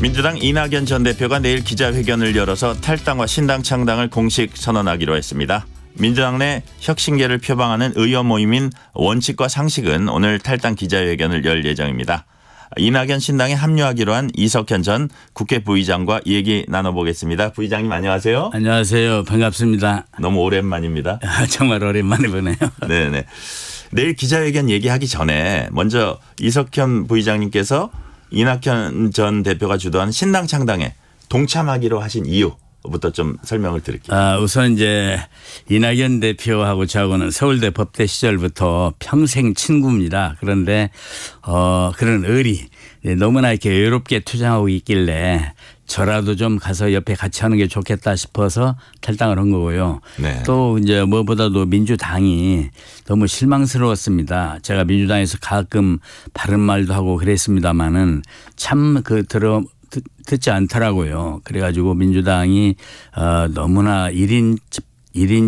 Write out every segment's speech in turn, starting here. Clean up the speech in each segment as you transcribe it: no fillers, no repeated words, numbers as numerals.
민주당 이낙연 전 대표가 내일 기자회견을 열어서 탈당과 신당 창당을 공식 선언하기로 했습니다. 민주당 내 혁신계를 표방하는 의원 모임인 원칙과 상식은 오늘 탈당 기자회견을 열 예정입니다. 이낙연 신당에 합류하기로 한 이석현 전 국회 부의장과 얘기 나눠보겠습니다. 부의장님 안녕하세요. 안녕하세요. 반갑습니다. 너무 오랜만입니다. 정말 오랜만에 보네요. 네네. 내일 기자회견 얘기하기 전에 먼저 이석현 부의장님께서 이낙연 전 대표가 주도한 신당 창당에 동참하기로 하신 이유부터 좀 설명을 드릴게요. 우선 이제 이낙연 대표하고 저하고는 서울대 법대 시절부터 평생 친구입니다. 그런데 그런 의리 너무나 이렇게 외롭게 투쟁하고 있길래 저라도 좀 가서 옆에 같이 하는 게 좋겠다 싶어서 탈당을 한 거고요. 네. 또 이제 무엇보다도 민주당이 너무 실망스러웠습니다. 제가 민주당에서 가끔 바른 말도 하고 그랬습니다마는 참 듣지 않더라고요. 그래가지고 민주당이 너무나 1인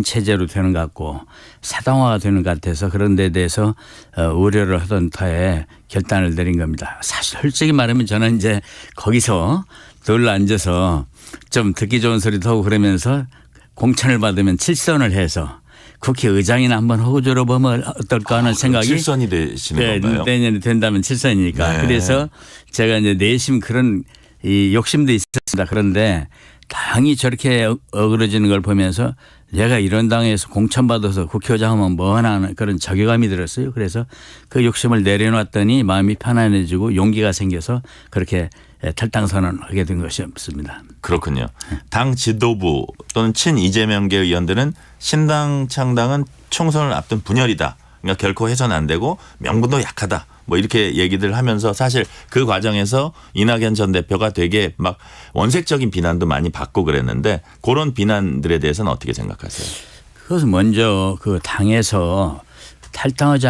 체제로 되는 것 같고 사당화가 되는 것 같아서 그런 데 대해서 우려를 하던 터에 결단을 내린 겁니다. 사실 솔직히 말하면 저는 이제 거기서 늘 앉아서 좀 듣기 좋은 소리도 하고 그러면서 공천을 받으면 7선을 해서 국회의장이나 한번 호구조로 보면 어떨까 하는 생각이 7선이 되시는 건가요? 내년에 된다면 7선이니까. 네. 그래서 제가 이제 내심 그런 이 욕심도 있었습니다. 그런데 당이 저렇게 어그러지는 걸 보면서 내가 이런 당에서 공천받아서 국회의장 하면 뭐하나 하는 그런 자괴감이 들었어요. 그래서 그 욕심을 내려놨더니 마음이 편안해지고 용기가 생겨서 그렇게 탈당 선언하게 된 것이 없습니다. 그렇군요. 당 지도부 또는 친 이재명계 의원들은 신당 창당은 총선을 앞둔 분열이다. 그러니까 결코 해서는 안 되고 명분도 약하다. 뭐 이렇게 얘기들 하면서 사실 그 과정에서 이낙연 전 대표가 되게 막 원색적인 비난도 많이 받고 그랬는데 그런 비난들에 대해서는 어떻게 생각하세요? 그것은 먼저 그 당에서 탈당하지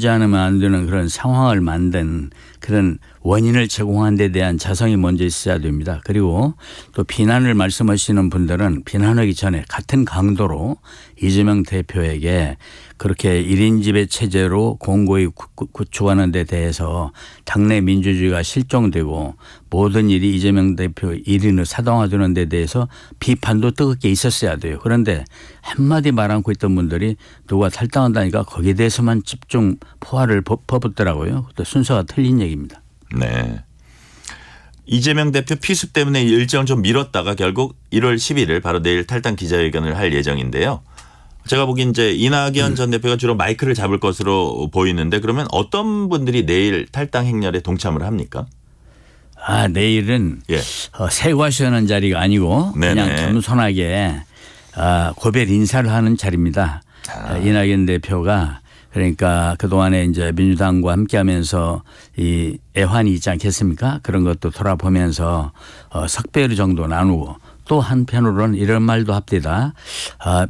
않으면 안 되는 그런 상황을 만든 그런 원인을 제공한 데 대한 자성이 먼저 있어야 됩니다. 그리고 또 비난을 말씀하시는 분들은 비난하기 전에 같은 강도로 이재명 대표에게 그렇게 1인 지배 체제로 공고히 구축하는 데 대해서 당내 민주주의가 실종되고 모든 일이 이재명 대표 1인으로 사당화되는 데 대해서 비판도 뜨겁게 있었어야 돼요. 그런데 한마디 말 않고 있던 분들이 누가 탈당한다니까 거기에 대해서만 집중 포화를 퍼붓더라고요. 또 순서가 틀린 얘기입니다. 네. 이재명 대표 피습 때문에 일정을 좀 미뤘다가 결국 1월 11일 바로 내일 탈당 기자회견을 할 예정인데요. 제가 보기엔 이제 이낙연 전 대표가 주로 마이크를 잡을 것으로 보이는데 그러면 어떤 분들이 내일 탈당 행렬에 동참을 합니까? 내일은 예. 세과시하는 자리가 아니고 그냥 네네. 겸손하게 고별 인사를 하는 자리입니다. 이낙연 대표가 그러니까 그동안에 이제 민주당과 함께 하면서 이 애환이 있지 않겠습니까? 그런 것도 돌아보면서 석배를 정도 나누고 또 한편으로는 이런 말도 합디다.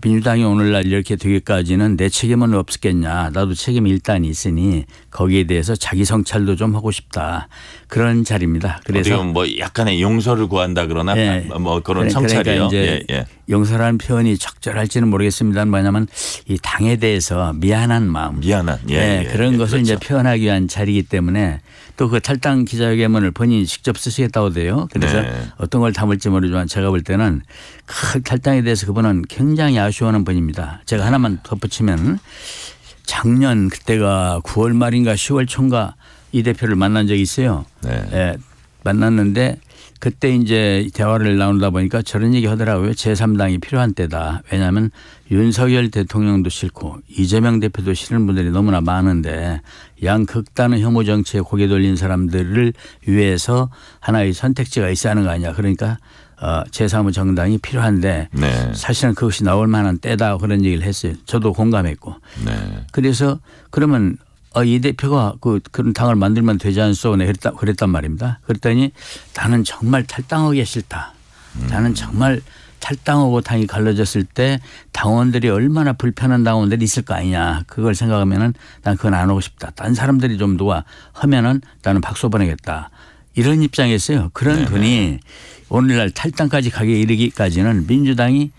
민주당이 오늘날 이렇게 되기까지는 내 책임은 없었겠냐. 나도 책임이 일단 있으니 거기에 대해서 자기 성찰도 좀 하고 싶다. 그런 자리입니다. 그래서 지금 뭐 약간의 용서를 구한다 그러나 뭐 그런 성찰이요. 그러니까 이제 용서라는 표현이 적절할지는 모르겠습니다만 뭐냐면 이 당에 대해서 미안한 마음. 그런 것을 이제 표현하기 위한 자리이기 때문에 또 그 탈당 기자회견문을 본인이 직접 쓰시겠다고 돼요. 그래서 어떤 걸 담을지 모르지만 제가 볼 때는 그 탈당에 대해서 그분은 굉장히 아쉬워하는 분입니다. 제가 하나만 덧붙이면 작년 그때가 9월 말인가 10월 초인가 이 대표를 만난 적이 있어요. 만났는데 그때 이제 대화를 나누다 보니까 저런 얘기 하더라고요. 제3당이 필요한 때다. 왜냐하면 윤석열 대통령도 싫고 이재명 대표도 싫은 분들이 너무나 많은데 양극단의 혐오 정치에 고개 돌린 사람들을 위해서 하나의 선택지가 있어야 하는 거 아니냐. 그러니까 제3의 정당이 필요한데 사실은 그것이 나올 만한 때다 그런 얘기를 했어요. 저도 공감했고. 그래서 그러면 이 대표가 그런 당을 만들면 되지 않소? 그랬단 말입니다. 그랬더니 나는 정말 탈당하기 싫다. 나는 정말 탈당하고 당이 갈라졌을 때 당원들이 얼마나 불편한 당원들이 있을 거 아니냐. 그걸 생각하면은 난 그건 안 하고 싶다. 딴 사람들이 좀 누가 하면은 나는 박수 보내겠다. 이런 입장이었어요. 그런 분이 오늘날 탈당까지 가게 이르기까지는 민주당이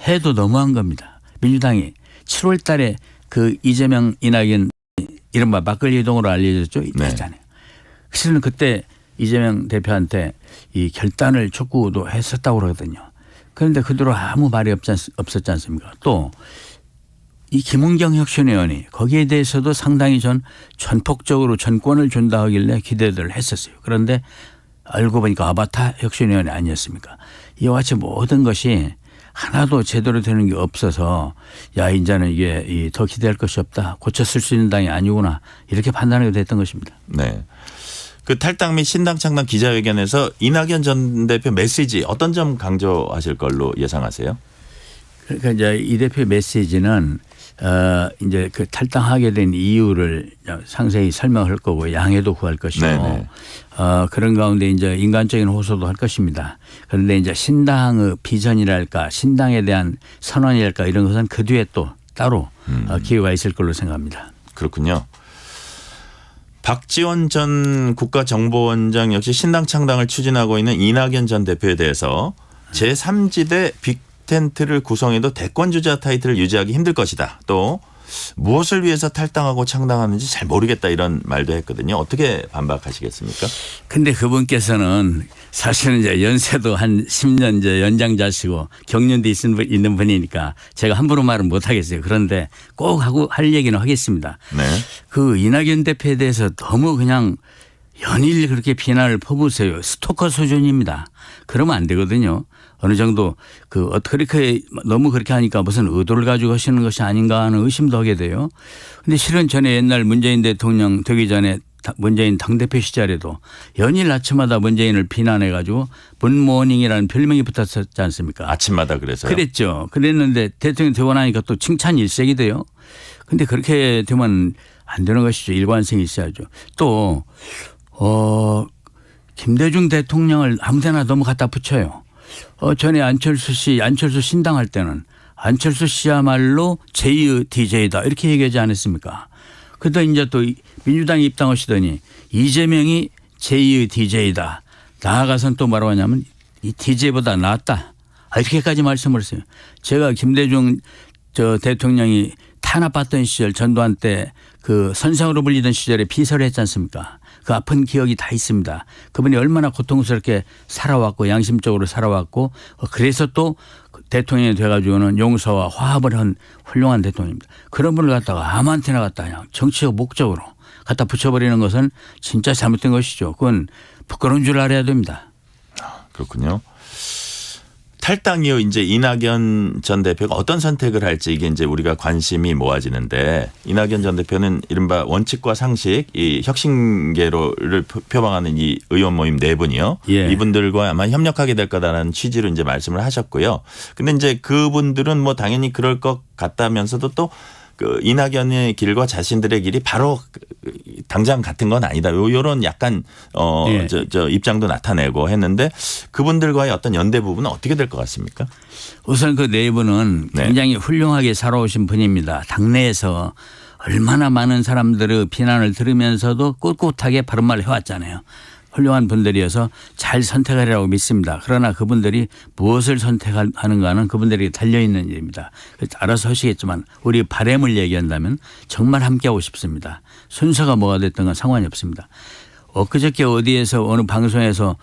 해도 너무한 겁니다. 민주당이 7월 달에 그 이재명 이낙연 이른바 막걸리 동으로 알려졌죠. 했잖아요. 그래서 그때 이재명 대표한테 이 결단을 촉구도 했었다고 그러거든요. 그런데 그대로 아무 말이 없었지 않습니까? 또 이 김은경 혁신위원이 거기에 대해서도 상당히 전폭적으로 전권을 준다 하길래 기대를 했었어요. 그런데 알고 보니까 아바타 혁신위원이 아니었습니까? 이와 같이 모든 것이 하나도 제대로 되는 게 없어서 야 이제는 이게 더 기대할 것이 없다. 고쳐 쓸 수 있는 당이 아니구나. 이렇게 판단하게 됐던 것입니다. 네. 그 탈당 및 신당 창당 기자회견에서 이낙연 전 대표 메시지 어떤 점 강조하실 걸로 예상하세요? 그러니까 이제 이 대표의 메시지는 이제 그 탈당하게 된 이유를 상세히 설명할 거고 양해도 구할 것이고 그런 가운데 이제 인간적인 호소도 할 것입니다. 그런데 이제 신당의 비전이랄까 신당에 대한 선언이랄까 이런 것은 그 뒤에 또 따로 기회가 있을 걸로 생각합니다. 그렇군요. 박지원 전 국가정보원장 역시 신당 창당을 추진하고 있는 이낙연 전 대표에 대해서 제3지대 빅텐트를 구성해도 대권주자 타이틀을 유지하기 힘들 것이다. 또 무엇을 위해서 탈당하고 창당하는지 잘 모르겠다 이런 말도 했거든요. 어떻게 반박하시겠습니까? 근데 그분께서는 사실은 이제 연세도 한 10년 이제 연장자시고 경륜도 있는 분이니까 제가 함부로 말은 못 하겠어요. 그런데 꼭 하고 할 얘기는 하겠습니다. 네. 그 이낙연 대표에 대해서 너무 그냥 연일 그렇게 비난을 퍼부으세요. 스토커 수준입니다. 그러면 안 되거든요. 어느 정도 그렇게 너무 그렇게 하니까 무슨 의도를 가지고 하시는 것이 아닌가 하는 의심도 하게 돼요. 근데 실은 전에 옛날 문재인 대통령 되기 전에 문재인 당대표 시절에도 연일 아침마다 문재인을 비난해 가지고 문모닝이라는 별명이 붙었지 않습니까? 아침마다 그래서요? 그랬죠. 그랬는데 대통령 되고 나니까 또 칭찬 일색이 돼요. 근데 그렇게 되면 안 되는 것이죠. 일관성이 있어야죠. 또 김대중 대통령을 아무데나 너무 갖다 붙여요. 전에 안철수 신당할 때는 안철수 씨야말로 제2의 DJ다 이렇게 얘기하지 않았습니까? 그러다 이제 또 민주당에 입당하시더니 이재명이 제2의 DJ다. 나아가서는 또 뭐라고 하냐면 이 DJ보다 낫다. 이렇게까지 말씀을 했어요. 제가 김대중 대통령이 탄압받던 시절 전두환 때 그 선생으로 불리던 시절에 비서를 했지 않습니까? 그 아픈 기억이 다 있습니다. 그분이 얼마나 고통스럽게 살아왔고 양심적으로 살아왔고 그래서 또 대통령이 돼가지고는 용서와 화합을 한 훌륭한 대통령입니다. 그런 분을 갖다가 아무한테나 갖다 그냥 정치적 목적으로 갖다 붙여버리는 것은 진짜 잘못된 것이죠. 그건 부끄러운 줄 알아야 됩니다. 그렇군요. 탈당 이후 이제 이낙연 전 대표가 어떤 선택을 할지 이게 이제 우리가 관심이 모아지는데 이낙연 전 대표는 이른바 원칙과 상식 이 혁신계로를 표방하는 이 의원 모임 네 분이요. 예. 이분들과 아마 협력하게 될 거다라는 취지로 이제 말씀을 하셨고요. 근데 이제 그분들은 뭐 당연히 그럴 것 같다면서도 또 그 이낙연의 길과 자신들의 길이 바로 당장 같은 건 아니다. 요런 약간 예. 저 입장도 나타내고 했는데 그분들과의 어떤 연대 부분은 어떻게 될 것 같습니까? 우선 그 네 분은 굉장히 훌륭하게 살아오신 분입니다. 당내에서 얼마나 많은 사람들의 비난을 들으면서도 꿋꿋하게 바른 말을 해왔잖아요. 훌륭한 분들이어서 잘 선택하리라고 믿습니다. 그러나 그분들이 무엇을 선택하는가는 그분들에게 달려있는 일입니다. 그래서 알아서 하시겠지만 우리 바람을 얘기한다면 정말 함께하고 싶습니다. 순서가 뭐가 됐든 건 상관이 없습니다. 엊그저께 어디에서 어느 방송에서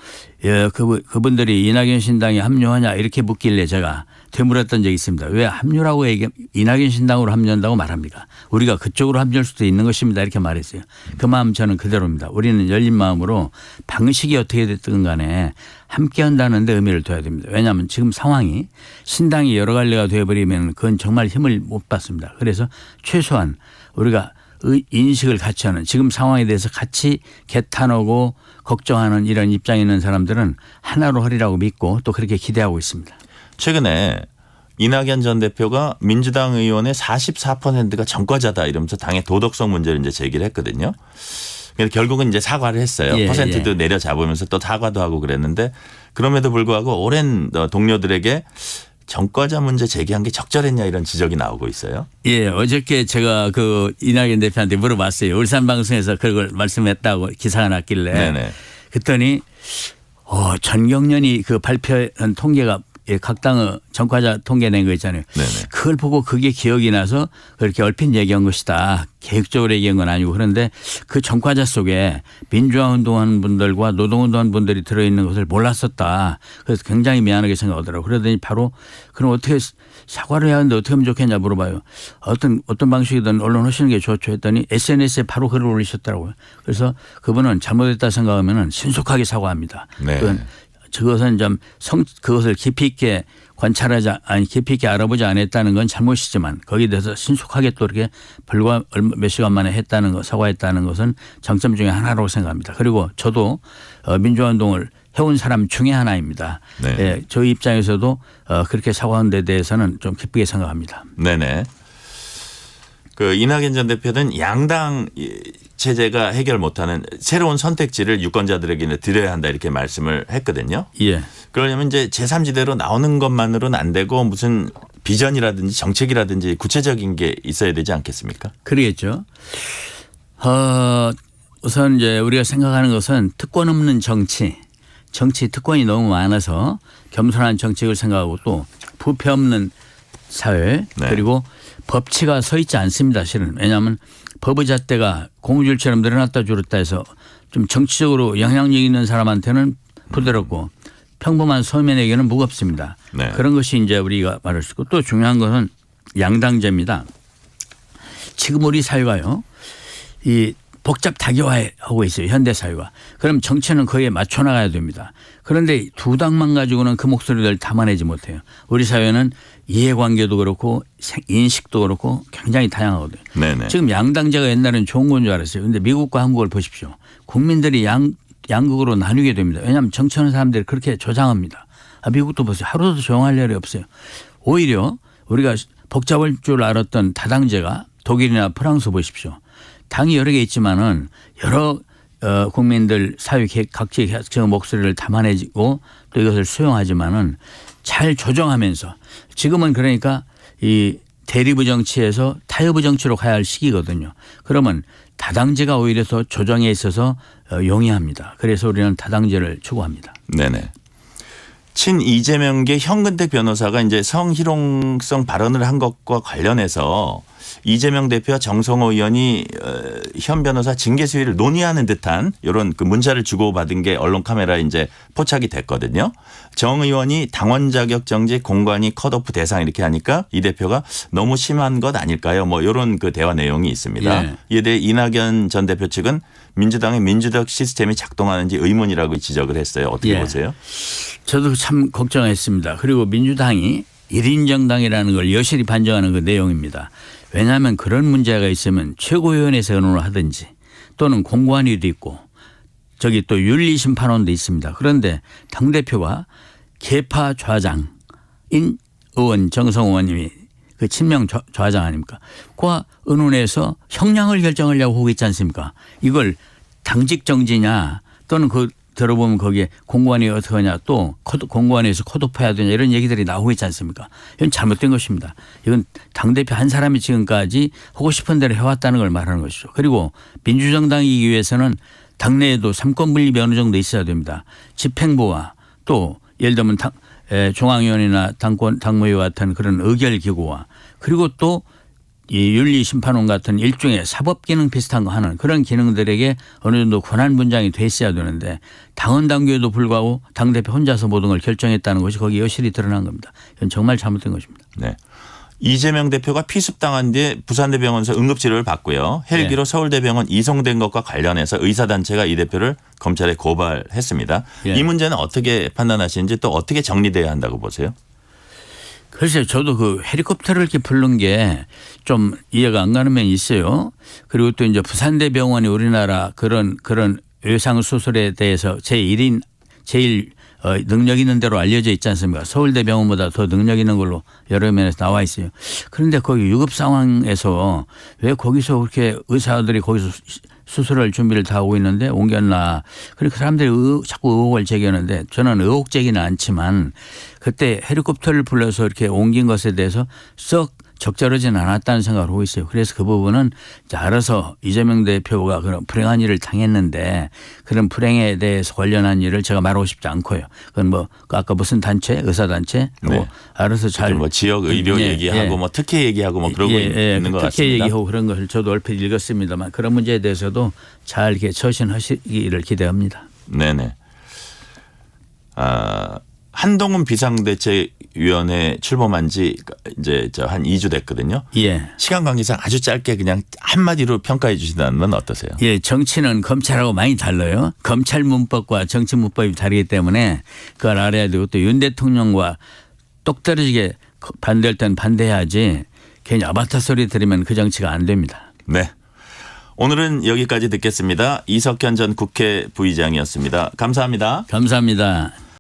그분들이 이낙연 신당에 합류하냐 이렇게 묻길래 제가 되물었던 적이 있습니다. 왜 합류라고 이낙연 신당으로 합류한다고 말합니까? 우리가 그쪽으로 합류할 수도 있는 것입니다. 이렇게 말했어요. 그 마음 저는 그대로입니다. 우리는 열린 마음으로 방식이 어떻게 됐든 간에 함께 한다는 데 의미를 둬야 됩니다. 왜냐하면 지금 상황이 신당이 여러 갈래가 되어버리면 그건 정말 힘을 못 받습니다. 그래서 최소한 우리가 인식을 같이 하는 지금 상황에 대해서 같이 개탄하고 걱정하는 이런 입장에 있는 사람들은 하나로 하리라고 믿고 또 그렇게 기대하고 있습니다. 최근에 이낙연 전 대표가 민주당 의원의 44%가 전과자다 이러면서 당의 도덕성 문제를 이제 제기를 했거든요. 그래서 결국은 이제 사과를 했어요. 퍼센트도 내려잡으면서 또 사과도 하고 그랬는데 그럼에도 불구하고 오랜 동료들에게 전과자 문제 제기한 게 적절했냐 이런 지적이 나오고 있어요. 예, 어저께 제가 그 이낙연 대표한테 물어봤어요. 울산 방송에서 그걸 말씀했다고 기사가 났길래. 네네. 그랬더니 전경련이 그 발표한 통계가 각 당의 전과자 통계 낸 거 있잖아요. 네네. 그걸 보고 그게 기억이 나서 그렇게 얼핏 얘기한 것이다. 계획적으로 얘기한 건 아니고 그런데 그 전과자 속에 민주화 운동하는 분들과 노동운동하는 분들이 들어있는 것을 몰랐었다. 그래서 굉장히 미안하게 생각하더라고요. 그러더니 바로 그럼 어떻게 사과를 해야 하는데 어떻게 하면 좋겠냐 물어봐요. 어떤 방식이든 언론 하시는 게 좋죠 했더니 SNS에 바로 글을 올리셨더라고요. 그래서 그분은 잘못했다 생각하면 신속하게 사과합니다. 네. 그것은 그것을 깊이 있게 깊이 있게 알아보지 않았다는 건 잘못이지만 거기에 대해서 신속하게 또 이렇게 불과 몇 시간 만에 사과했다는 것은 장점 중에 하나라고 생각합니다. 그리고 저도 민주화 운동을 해온 사람 중에 하나입니다. 네. 예, 저희 입장에서도 그렇게 사과한 데 대해서는 좀 기쁘게 생각합니다. 네네. 그 이낙연 전 대표는 양당 체제가 해결 못하는 새로운 선택지를 유권자들에게 드려야 한다 이렇게 말씀을 했거든요. 예. 그러려면 이제 제3지대로 나오는 것만으로는 안 되고 무슨 비전이라든지 정책이라든지 구체적인 게 있어야 되지 않겠습니까? 그러겠죠. 우선 이제 우리가 생각하는 것은 특권 없는 정치 특권이 너무 많아서 겸손한 정책을 생각하고 또 부패 없는 사회 네. 그리고 법치가 서 있지 않습니다. 실은. 왜냐하면 법의 잣대가 고무줄처럼 늘어났다 줄었다 해서 좀 정치적으로 영향력 있는 사람한테는 부드럽고 평범한 서민에게는 무겁습니다. 네. 그런 것이 이제 우리가 말할 수 있고 또 중요한 것은 양당제입니다. 지금 우리 사회가요. 이 복잡 다교화하고 있어요. 현대 사회가. 그럼 정치는 거기에 맞춰 나가야 됩니다. 그런데 두 당만 가지고는 그 목소리를 담아내지 못해요. 우리 사회는 이해관계도 그렇고 인식도 그렇고 굉장히 다양하거든요. 네네. 지금 양당제가 옛날에는 좋은 건 줄 알았어요. 그런데 미국과 한국을 보십시오. 국민들이 양극으로 나뉘게 됩니다. 왜냐하면 정치하는 사람들이 그렇게 조장합니다. 미국도 보세요. 하루도 조용할 일이 없어요. 오히려 우리가 복잡할 줄 알았던 다당제가 독일이나 프랑스 보십시오. 당이 여러 개 있지만은 여러 국민들 사회 각지의 목소리를 담아내고 또 이것을 수용하지만은 잘 조정하면서 지금은 그러니까 이 대리부 정치에서 타협부 정치로 가야 할 시기거든요. 그러면 다당제가 오히려 더 조정에 있어서 용이합니다. 그래서 우리는 다당제를 추구합니다. 네네. 친 이재명계 현근택 변호사가 이제 성희롱성 발언을 한 것과 관련해서 이재명 대표와 정성호 의원이 현 변호사 징계 수위를 논의하는 듯한 이런 그 문자를 주고받은 게 언론 카메라에 이제 포착이 됐거든요. 정 의원이 당원 자격 정지 공관위 컷오프 대상 이렇게 하니까 이 대표가 너무 심한 것 아닐까요? 뭐 이런 그 대화 내용이 있습니다. 예. 이에 대해 이낙연 전 대표 측은 민주당의 민주적 시스템이 작동하는지 의문이라고 지적을 했어요. 어떻게 예. 보세요? 저도 참 걱정했습니다. 그리고 민주당이 1인 정당이라는 걸 여실히 반증하는 그 내용입니다. 왜냐하면 그런 문제가 있으면 최고위원회에서 의논을 하든지 또는 공관위도 있고 저기 또 윤리심판원도 있습니다. 그런데 당대표가 계파 좌장인 의원 정성호 의원님이 그 친명 좌장 아닙니까? 그와 의논해서 형량을 결정하려고 하고 있지 않습니까? 이걸 당직 정지냐 또는 그 들어보면 거기에 공관위 어떻게 하냐 또 공관위에서 컷오프해야 되냐 이런 얘기들이 나오고 있지 않습니까? 이건 잘못된 것입니다. 이건 당대표 한 사람이 지금까지 하고 싶은 대로 해왔다는 걸 말하는 것이죠. 그리고 민주정당이기 위해서는 당내에도 삼권분립이 어느 정도 있어야 됩니다. 집행부와 또 예를 들면 중앙위원회나 당무위와 같은 그런 의결기구와 그리고 또 이 윤리심판원 같은 일종의 사법기능 비슷한 거 하는 그런 기능들에게 어느 정도 권한 분장이 돼 있어야 되는데 당헌 당규에도 불구하고 당대표 혼자서 모든 걸 결정했다는 것이 거기 여실히 드러난 겁니다. 이건 정말 잘못된 것입니다. 네. 이재명 대표가 피습당한 뒤에 부산대병원에서 응급치료를 받고요. 헬기로 네. 서울대병원 이송된 것과 관련해서 의사단체가 이 대표를 검찰에 고발했습니다. 네. 이 문제는 어떻게 판단하시는지 또 어떻게 정리돼야 한다고 보세요? 글쎄요. 저도 그 헬리콥터를 이렇게 부른 게 좀 이해가 안 가는 면이 있어요. 그리고 또 이제 부산대병원이 우리나라 그런 외상수술에 대해서 제1 능력 있는 대로 알려져 있지 않습니까? 서울대병원보다 더 능력 있는 걸로 여러 면에서 나와 있어요. 그런데 거기 유급 상황에서 왜 거기서 그렇게 의사들이 거기서 수술할 준비를 다 하고 있는데 옮겼나. 그리고 사람들이 자꾸 의혹을 제기하는데 저는 의혹 제기는 않지만 그때 헬리콥터를 불러서 이렇게 옮긴 것에 대해서 썩 적절하지는 않았다는 생각을 하고 있어요. 그래서 그 부분은 이제 알아서 이재명 대표가 그런 불행한 일을 당했는데 그런 불행에 대해서 관련한 일을 제가 말하고 싶지 않고요. 그건 뭐 아까 무슨 단체, 의사단체 뭐 알아서 잘 뭐 지역 의료 얘기하고 뭐 특혜 얘기하고 뭐 그러고 있는 것 특혜 같습니다. 얘기하고 그런 것을 저도 얼핏 읽었습니다만 그런 문제에 대해서도 잘 이렇게 처신하시기를 기대합니다. 네네. 한동훈 비상대책위원회 출범한 지 이제 한 2주 됐거든요. 예. 시간 관계상 아주 짧게 그냥 한마디로 평가해 주신다면 어떠세요? 예, 정치는 검찰하고 많이 달라요. 검찰 문법과 정치 문법이 다르기 때문에 그걸 알아야 되고 또 윤 대통령과 똑 떨어지게 반대할 땐 반대해야지 괜히 아바타 소리 들으면 그 정치가 안 됩니다. 네. 오늘은 여기까지 듣겠습니다. 이석현 전 국회 부의장이었습니다. 감사합니다. 감사합니다.